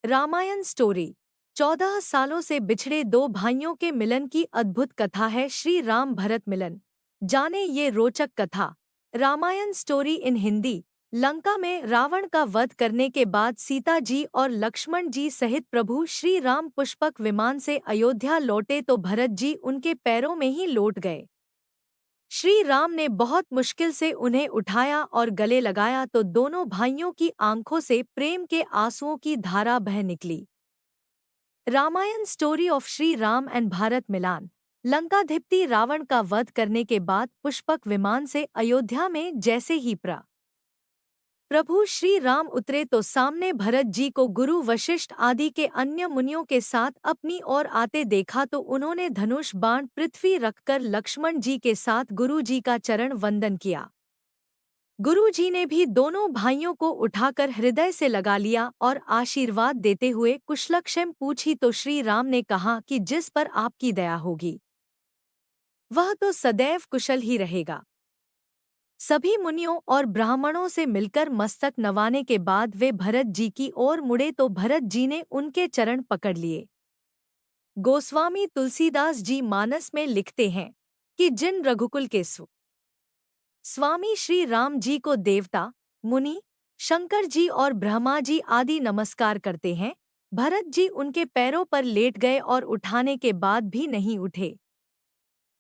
Ramayan story 14 सालों से बिछड़े दो भाइयों के मिलन की अद्भुत कथा है श्री राम भरत मिलन। जाने ये रोचक कथा। Ramayana story in Hindi. लंका में रावण का वध करने के बाद सीता जी और लक्ष्मण जी सहित प्रभु श्री राम पुष्पक विमान से अयोध्या लौटे तो भरत जी उनके पैरों में ही लौट गए। श्री राम ने बहुत मुश्किल से उन्हें उठाया और गले लगाया तो दोनों भाइयों की आंखों से प्रेम के आंसुओं की धारा बह निकली। Ramayana story of Shri Ram and Bharat मिलान। लंकाधिपति रावण का वध करने के बाद पुष्पक विमान से अयोध्या में जैसे ही प्रभु श्री राम उतरे तो सामने भरत जी को गुरु वशिष्ठ आदि के अन्य मुनियों के साथ अपनी ओर आते देखा तो उन्होंने धनुष बाण पृथ्वी रखकर लक्ष्मण जी के साथ गुरु जी का चरण वंदन किया। गुरु जी ने भी दोनों भाइयों को उठाकर हृदय से लगा लिया और आशीर्वाद देते हुए कुशलक्षेम पूछी तो श्री राम ने कहा कि जिस पर आपकी दया होगी वह तो सदैव कुशल ही रहेगा। सभी मुनियों और ब्राह्मणों से मिलकर मस्तक नवाने के बाद वे भरत जी की ओर मुड़े तो भरत जी ने उनके चरण पकड़ लिए। गोस्वामी तुलसीदास जी मानस में लिखते हैं कि जिन रघुकुल के स्वामी श्री राम जी को देवता, मुनि, शंकर जी और ब्रह्मा जी आदि नमस्कार करते हैं, भरत जी उनके पैरों पर लेट गए और उठाने के बाद भी नहीं उठे।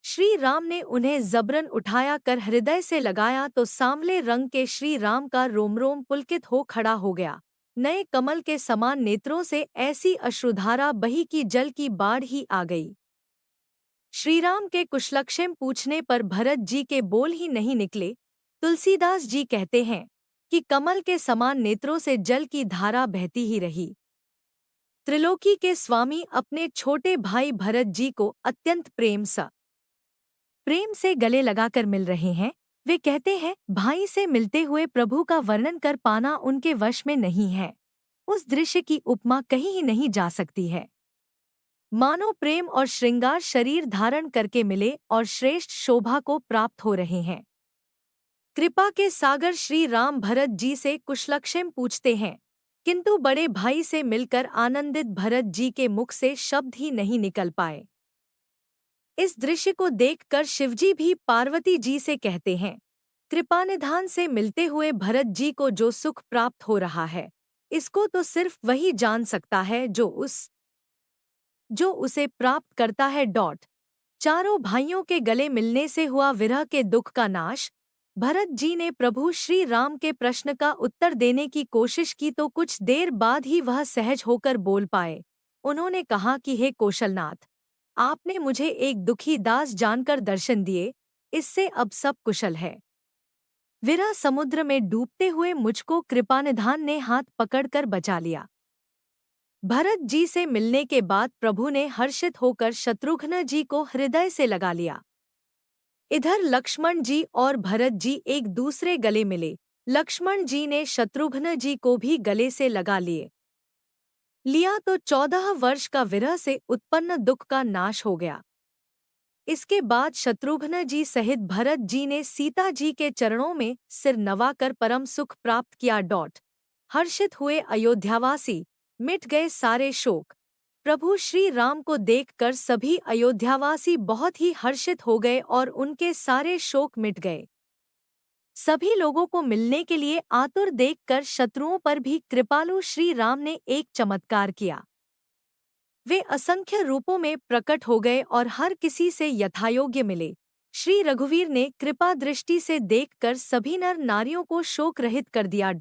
श्री राम ने उन्हें जबरन उठाया कर हृदय से लगाया तो सांवले रंग के श्री राम का रोम रोम पुलकित हो खड़ा हो गया। नए कमल के समान नेत्रों से ऐसी अश्रुधारा बही कि जल की बाढ़ ही आ गई। श्रीराम के कुशलक्षेम पूछने पर भरत जी के बोल ही नहीं निकले। तुलसीदास जी कहते हैं कि कमल के समान नेत्रों से जल की धारा बहती ही रही। त्रिलोकी के स्वामी अपने छोटे भाई भरत जी को अत्यंत प्रेम से गले लगाकर मिल रहे हैं। वे कहते हैं भाई से मिलते हुए प्रभु का वर्णन कर पाना उनके वश में नहीं है। उस दृश्य की उपमा कहीं ही नहीं जा सकती है। मानो प्रेम और श्रृंगार शरीर धारण करके मिले और श्रेष्ठ शोभा को प्राप्त हो रहे हैं। कृपा के सागर श्री राम भरत जी से कुशलक्षेम पूछते हैं, किंतु बड़े भाई से मिलकर आनंदित भरत जी के मुख से शब्द ही नहीं निकल पाए। इस दृश्य को देखकर शिवजी भी पार्वती जी से कहते हैं, कृपानिधान से मिलते हुए भरत जी को जो सुख प्राप्त हो रहा है, इसको तो सिर्फ वही जान सकता है जो उसे प्राप्त करता है। चारों भाइयों के गले मिलने से हुआ विरह के दुख का नाश। भरत जी ने प्रभु श्री राम के प्रश्न का उत्तर देने की कोशिश की तो कुछ देर बाद ही वह सहज होकर बोल पाए। उन्होंने कहा कि हे कौशलनाथ, आपने मुझे एक दुखी दास जानकर दर्शन दिए, इससे अब सब कुशल है। विरह समुद्र में डूबते हुए मुझको कृपानिधान ने हाथ पकड़कर बचा लिया। भरत जी से मिलने के बाद प्रभु ने हर्षित होकर शत्रुघ्न जी को हृदय से लगा लिया। इधर लक्ष्मण जी और भरत जी एक दूसरे गले मिले। लक्ष्मण जी ने शत्रुघ्न जी को भी गले से लगा लिया तो 14 वर्ष का विरह से उत्पन्न दुख का नाश हो गया। इसके बाद शत्रुघ्न जी सहित भरत जी ने सीता जी के चरणों में सिर नवाकर परम सुख प्राप्त किया। हर्षित हुए अयोध्यावासी, मिट गए सारे शोक। प्रभु श्री राम को देखकर सभी अयोध्यावासी बहुत ही हर्षित हो गए और उनके सारे शोक मिट गए। सभी लोगों को मिलने के लिए आतुर देखकर शत्रुओं पर भी कृपालु श्री राम ने एक चमत्कार किया। वे असंख्य रूपों में प्रकट हो गए और हर किसी से यथायोग्य मिले। श्री रघुवीर ने कृपा दृष्टि से देखकर सभी नर नारियों को शोक रहित कर दिया।